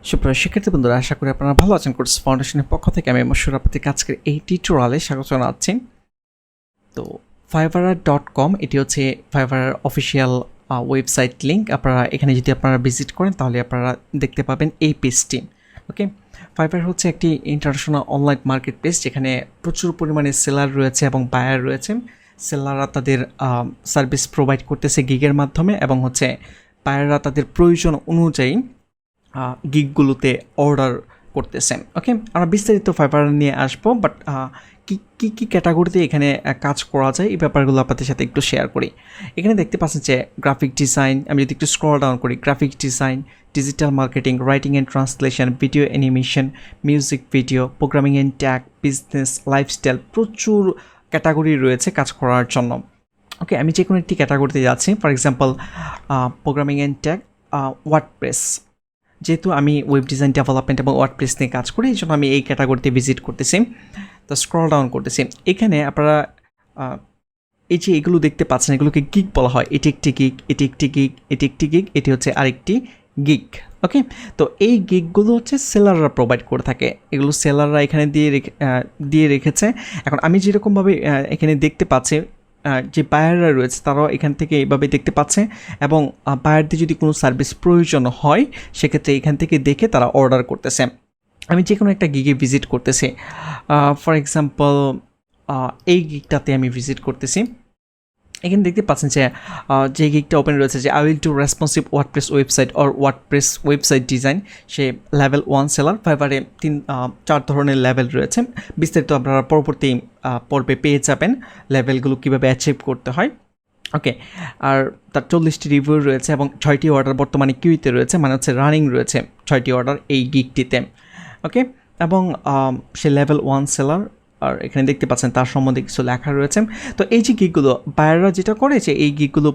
সুপ্রিয় শিক্ষার্থী বন্ধুরা, আশা করি আপনারা ভালো আছেন। কোর্স ফাউন্ডেশনের পক্ষ থেকে আমি মশিউর আপনাদের আজকের এই টিউটোরিয়ালে স্বাগত জানাচ্ছি। তো fiverr.com এটি হচ্ছে ফাইভারের অফিসিয়াল ওয়েবসাইট লিঙ্ক। আপনারা এখানে যদি আপনারা ভিজিট করেন তাহলে আপনারা দেখতে পাবেন এই পেজটি। ওকে, ফাইভার হচ্ছে একটি ইন্টারন্যাশনাল অনলাইন মার্কেট প্লেস যেখানে প্রচুর পরিমাণে সেলার রয়েছে এবং বায়ার রয়েছে। সেলাররা তাদের সার্ভিস প্রোভাইড করতেছে গিগের মাধ্যমে এবং হচ্ছে বায়াররা তাদের প্রয়োজন অনুযায়ী গিগগুলোতে অর্ডার করতেছে। ওকে, আমরা বিস্তারিত ফাইবার নিয়ে আসবো, বাট কী ক্যাটাগরিতে এখানে কাজ করা যায় এই ব্যাপারগুলো আপনাদের সাথে একটু শেয়ার করি। এখানে দেখতে পাচ্ছেন যে গ্রাফিক ডিজাইন, আমি যদি একটু স্ক্রল ডাউন করি, graphic design, digital marketing, writing and translation, video animation, music video, programming and tag, business, lifestyle, প্রচুর ক্যাটাগরি রয়েছে কাজ করার জন্য। ওকে, আমি যে কোনো একটি ক্যাটাগরিতে যাচ্ছি। For example programming and tag, WordPress. যেহেতু আমি ওয়েব ডিজাইন ডেভেলপমেন্ট এবং ওয়ার্ডপ্রেস নিয়ে কাজ করি, এই জন্য আমি এই ক্যাটাগরিতে ভিজিট করতেছি। তো স্ক্রল ডাউন করতেছি, এখানে আপনারা এই যে এগুলো দেখতে পাচ্ছেন, এগুলোকে গিগ বলা হয়। এটি একটি গিগ, এটি একটি গিগ, এটি একটি গিগ, এটি হচ্ছে আরেকটি গিগ। ওকে, তো এই গিগগুলো হচ্ছে সেলাররা প্রোভাইড করে থাকে। এগুলো সেলাররা এখানে দিয়ে রেখেছে। এখন আমি যেরকমভাবে এখানে দেখতে পাচ্ছি, যে বায়াররা রয়েছে তারাও এখান থেকে এইভাবে দেখতে পাচ্ছে এবং বায়ারদের যদি কোনো সার্ভিস প্রয়োজন হয় সেক্ষেত্রে এখান থেকে দেখে তারা অর্ডার করতেছে। আমি যে কোনো একটা গিগে ভিজিট করতেছি। ফর এক্সাম্পল এই গিগটাতে আমি ভিজিট করতেছি। এখানে দেখতে পাচ্ছেন যে গিগটা ওপেন রয়েছে, যে I will to responsive WordPress website or WordPress website design, সে লেভেল 1 সেলার। ফাইভারে 4 ধরনের লেভেল রয়েছে, বিস্তারিত আপনারা পরবর্তী পর্বে পেয়ে যাবেন লেভেলগুলো কীভাবে অ্যাচিভ করতে হয়। ওকে, আর তার 40টি রিভিউ রয়েছে এবং 6টি অর্ডার বর্তমানে কিউতে রয়েছে, মানে হচ্ছে রানিং রয়েছে 6টি অর্ডার এই গিগটিতে। ওকে, এবং সে লেভেল 1 সেলার। আর এখানে দেখতে পাচ্ছেন তার সম্বন্ধে কিছু লেখা রয়েছে। তো এই যে গিগগুলো বায়াররা যেটা করে, যে এই গিগগুলো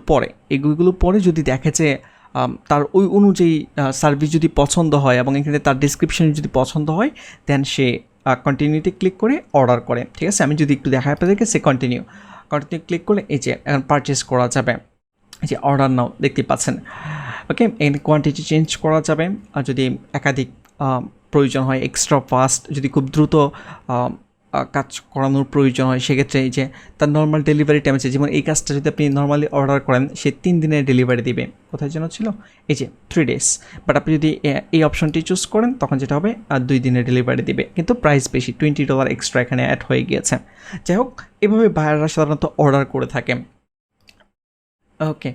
পরে যদি দেখে যে তার ওই অনুযায়ী সার্ভিস যদি পছন্দ হয় এবং এখানে তার ডিসক্রিপশন যদি পছন্দ হয়, দেন সে কন্টিনিউতে ক্লিক করে অর্ডার করে। ঠিক আছে, আমি যদি একটু দেখাই আপনাদেরকে, সে কন্টিনিউ ক্লিক করলে এই যে এখন পারচেস করা যাবে, এই যে অর্ডার নাও দেখতে পাচ্ছেন। ওকে, এখানে কোয়ান্টিটি চেঞ্জ করা যাবে, আর যদি একাধিক প্রয়োজন হয়, এক্সট্রা ফাস্ট, যদি খুব দ্রুত কাজ করানোর প্রয়োজন হয় সেক্ষেত্রে এই যে তার নর্মাল ডেলিভারি টাইম আছে, যেমন এই কাজটা যদি আপনি নর্মালি অর্ডার করেন সে 3 দিনের ডেলিভারি দিবে। কোথায় যেন ছিল, এই যে 3 days, বাট আপনি যদি এই অপশনটি চুজ করেন তখন যেটা হবে 2 দিনের ডেলিভারি দিবে, কিন্তু প্রাইস বেশি, $20 এক্সট্রা এখানে অ্যাড হয়ে গিয়েছে। যাই হোক, এভাবে বায়াররা সাধারণত অর্ডার করে থাকে। ওকে,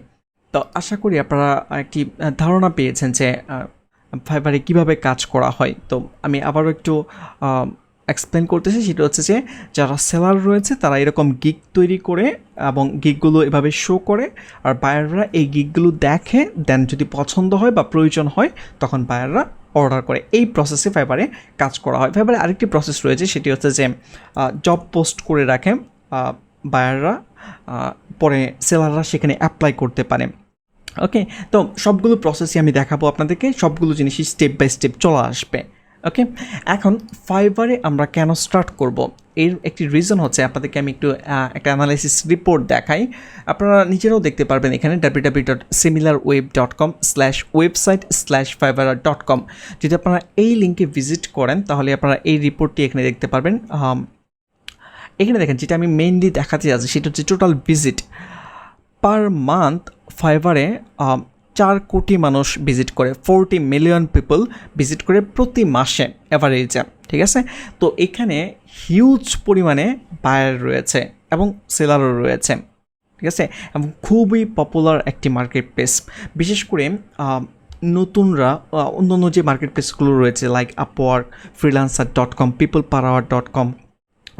তো আশা করি আপনারা একটি ধারণা পেয়েছেন যে ফাইবারে কীভাবে কাজ করা হয়। তো আমি আবারও একটু এক্সপ্লেন করতেছি, সেটা হচ্ছে যে যারা সেলার রয়েছে তারা এরকম গিগ তৈরি করে এবং গিগগুলো এভাবে শো করে, আর বায়াররা এই গিগগুলো দেখে, দেন যদি পছন্দ হয় বা প্রয়োজন হয় তখন বায়াররা অর্ডার করে। এই প্রসেসে ফাইবারে কাজ করা হয়। ফাইবারে আরেকটি প্রসেস রয়েছে, সেটি হচ্ছে যে জব পোস্ট করে রাখে বায়াররা, পরে সেলাররা সেখানে অ্যাপ্লাই করতে পারে। ওকে, তো সবগুলো প্রসেসই আমি দেখাবো আপনাদেরকে, সবগুলো জিনিসই স্টেপ বাই স্টেপ চলে আসবে। ওকে, এখন ফাইবারে আমরা কেন স্টার্ট করব, এর একটি রিজন হচ্ছে আপনাদেরকে আমি একটু একটা অ্যানালাইসিস রিপোর্ট দেখাই। আপনারা নিজেরাও দেখতে পারবেন এখানে www.similarweb.com/website/fiverr.com। যদি আপনারা এই লিঙ্কে ভিজিট করেন তাহলে আপনারা এই রিপোর্টটি এখানে দেখতে পারবেন। এখানে দেখেন, যেটা আমি মেইনলি দেখাতে যাচ্ছি সেটা হচ্ছে টোটাল ভিজিট পার মান্থ। ফাইবারে 4 কোটি মানুষ ভিজিট করে, 40 মিলিয়ন পিপল ভিজিট করে প্রতি মাসে অ্যাভারেজে। ঠিক আছে, তো এখানে হিউজ পরিমাণে বায়ার রয়েছে এবং সেলারও রয়েছে। ঠিক আছে, এবং খুবই পপুলার একটি মার্কেট প্লেস। বিশেষ করে নতুনরা অন্যান্য যে মার্কেট প্লেসগুলো রয়েছে লাইক আপওয়ার্ক, freelancer.com, peoplepower.com,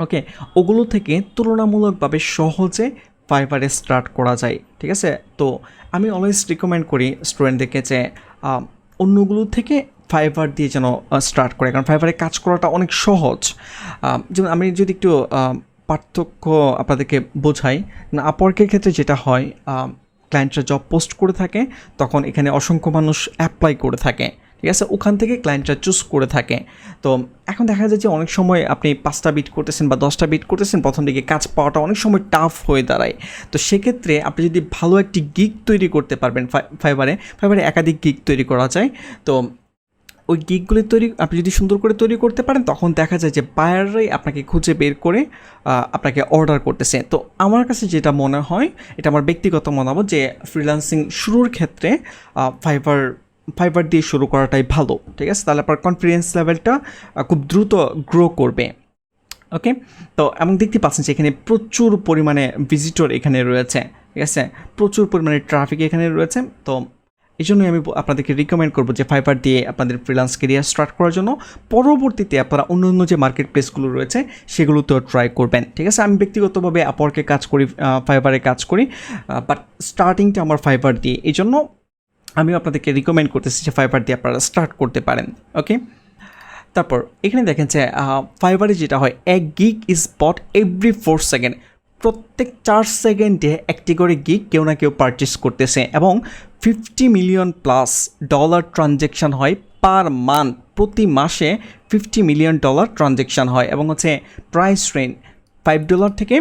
ওকে, ওগুলো থেকে তুলনামূলকভাবে সহজে ফাইবারে স্টার্ট করা যায়। ঠিক আছে, তো আমি অলওয়েজ রিকমেন্ড করি স্টুডেন্টদেরকে যে অন্যগুলো থেকে ফাইবার দিয়ে যেন স্টার্ট করে, কারণ ফাইবারে কাজ করাটা অনেক সহজ। যেমন আমি যদি একটু পার্থক্য আপনাদেরকে বোঝাই, আপওয়ার্কের ক্ষেত্রে যেটা হয়, ক্লায়েন্টরা জব পোস্ট করে থাকে, তখন এখানে অসংখ্য মানুষ অ্যাপ্লাই করে থাকে। ঠিক আছে, ওখান থেকে ক্লায়েন্টরা চুজ করে থাকে। তো এখন দেখা যায় যে অনেক সময় আপনি 5টা বিট করতেছেন বা 10টা বিট করতেছেন, প্রথম দিকে কাজ পাওয়াটা অনেক সময় টাফ হয়ে দাঁড়ায়। তো সেক্ষেত্রে আপনি যদি ভালো একটি গিগ তৈরি করতে পারবেন, ফাইবারে একাধিক গিগ তৈরি করা যায়। তো ওই গিগগুলি আপনি যদি সুন্দর করে তৈরি করতে পারেন, তখন দেখা যায় যে বায়াররাই আপনাকে খুঁজে বের করে আপনাকে অর্ডার করতেছে। তো আমার কাছে যেটা মনে হয়, এটা আমার ব্যক্তিগত মতামত, যে ফ্রিল্যান্সিং শুরুর ক্ষেত্রে ফাইবার দিয়ে শুরু করাটাই ভালো, ঠিক আছে? তাহলে আপনার কনফিডেন্স লেভেলটা খুব দ্রুত গ্রো করবে। ওকে, তো এবং দেখতে পাচ্ছেন যে এখানে প্রচুর পরিমাণে ভিজিটর এখানে রয়েছে, ঠিক আছে? প্রচুর পরিমাণে ট্রাফিক এখানে রয়েছে। তো এই জন্যই আমি আপনাদেরকে রিকমেন্ড করবো যে ফাইবার দিয়ে আপনাদের ফ্রিল্যান্স কেরিয়ার স্টার্ট করার জন্য পরবর্তীতে আপনারা অন্য অন্য যে মার্কেট প্লেসগুলো রয়েছে সেগুলোতেও ট্রাই করবেন, ঠিক আছে? আমি ব্যক্তিগতভাবে আপওয়ার্কে কাজ করি, ফাইবারে কাজ করি, বাট স্টার্টিংটা আমার ফাইবার দিয়ে। এই জন্য আমিও আপনাদেরকে রিকমেন্ড করতেছি যে ফাইবার দিয়ে আপনারা স্টার্ট করতে পারেন। ওকে, তারপর এখানে দেখেন যে ফাইবারে যেটা হয়, এক gig is bot every 4 second. প্রত্যেক 4 সেকেন্ডে একটি করে গিগ কেউ না কেউ পারচেস করতেছে, এবং $50 মিলিয়ন প্লাস ট্রানজ্যাকশান হয় পার মান্থ। প্রতি মাসে $50 মিলিয়ন ট্রানজ্যাকশান হয়, এবং হচ্ছে প্রাইস রেঞ্জ $5 থেকে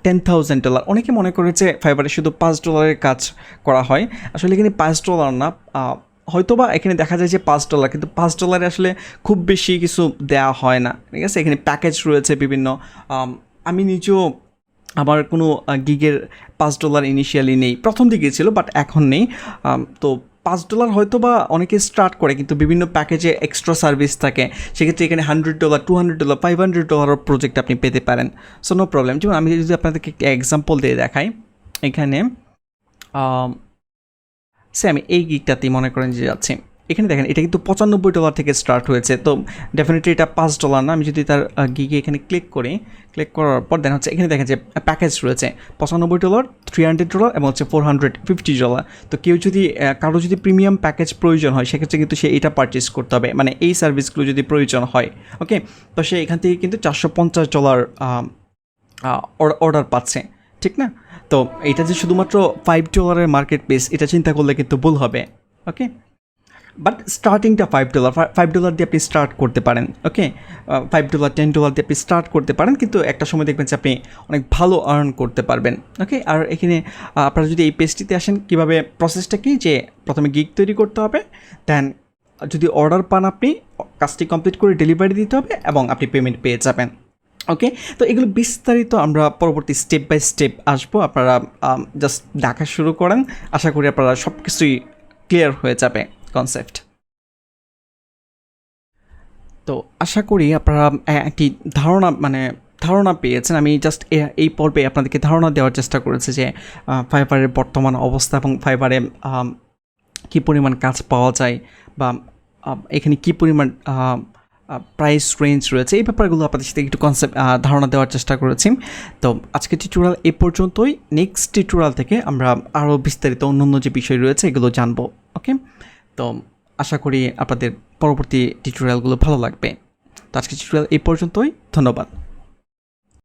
$10,000। অনেকে মনে করেছে ফাইবারে শুধু $5 কাজ করা হয়, আসলে এখানে $5 না, হয়তোবা এখানে দেখা যায় যে $5, কিন্তু $5 আসলে খুব বেশি কিছু দেওয়া হয় না, ঠিক আছে? এখানে প্যাকেজ রয়েছে বিভিন্ন। আমি নিজেও আমার কোনো গিগের $5 ইনিশিয়ালি নেই, প্রথম দিকে ছিল, বাট এখন নেই। তো $5 হয়তো বা অনেকে স্টার্ট করে, কিন্তু বিভিন্ন প্যাকেজে এক্সট্রা সার্ভিস থাকে, সেক্ষেত্রে এখানে $100, $200, $500 প্রজেক্ট আপনি পেতে পারেন। So no problem. যেমন আমি যদি আপনাদেরকে একটা এক্সাম্পল দিয়ে দেখাই, এখানে আমি এই গিগটাতেই মনে করেন যে যাচ্ছি, এখানে দেখেন এটা কিন্তু $95 থেকে স্টার্ট হয়েছে। তো ডেফিনেটলি এটা $5 না। আমি যদি তার গিগে এখানে ক্লিক করার পর দেন হচ্ছে এখানে দেখেন যে প্যাকেজ রয়েছে $95, $300 এবং হচ্ছে $450। তো কেউ যদি কারো যদি প্রিমিয়াম প্যাকেজ প্রয়োজন হয়, সেক্ষেত্রে কিন্তু সে এটা পারচেস করতে হবে, মানে এই সার্ভিসগুলো যদি প্রয়োজন হয়। ওকে, তো সে এখান থেকে কিন্তু $450 অর্ডার পাচ্ছে, ঠিক না? তো এটা যে শুধুমাত্র $5 মার্কেট প্লেস, এটা চিন্তা করলে কিন্তু ভুল হবে। ওকে, বাট স্টার্টিংটা $5 দিয়ে আপনি স্টার্ট করতে পারেন। ওকে, $5, $10 দিয়ে আপনি স্টার্ট করতে পারেন, কিন্তু একটা সময় দেখবেন যে আপনি অনেক ভালো আর্ন করতে পারবেন। ওকে, আর এখানে আপনারা যদি এই পেজটিতে আসেন, কীভাবে প্রসেসটা কি, যে প্রথমে গিগ তৈরি করতে হবে, দেন যদি অর্ডার পান আপনি কাজটি কমপ্লিট করে ডেলিভারি দিতে হবে, এবং আপনি পেমেন্ট পেয়ে যাবেন। ওকে, তো এগুলো বিস্তারিত আমরা পরবর্তী স্টেপ বাই স্টেপ আসবো। আপনারা জাস্ট দেখা শুরু করেন, আশা করি আপনারা সব কিছুই ক্লিয়ার হয়ে যাবে কনসেপ্ট। তো আশা করি আপনারা একটি ধারণা পেয়েছেন। আমি জাস্ট এই পর্বে আপনাদেরকে ধারণা দেওয়ার চেষ্টা করেছি যে ফাইবারের বর্তমান অবস্থা, এবং ফাইবারে কী পরিমাণ কাজ পাওয়া যায়, বা এখানে কী পরিমাণ প্রাইস রেঞ্জ রয়েছে, এই ব্যাপারগুলো আপনাদের সাথে একটু ধারণা দেওয়ার চেষ্টা করেছি। তো আজকের টিউটোরিয়াল এই পর্যন্তই। নেক্সট টিউটোরিয়াল থেকে আমরা আরও বিস্তারিত অন্যান্য যে বিষয় রয়েছে এগুলো জানবো। ওকে, তো আশা করি আপনাদের পরবর্তী টিউটোরিয়ালগুলো ভালো লাগবে। তো আজকের টিউটোরিয়াল এই পর্যন্তই, ধন্যবাদ।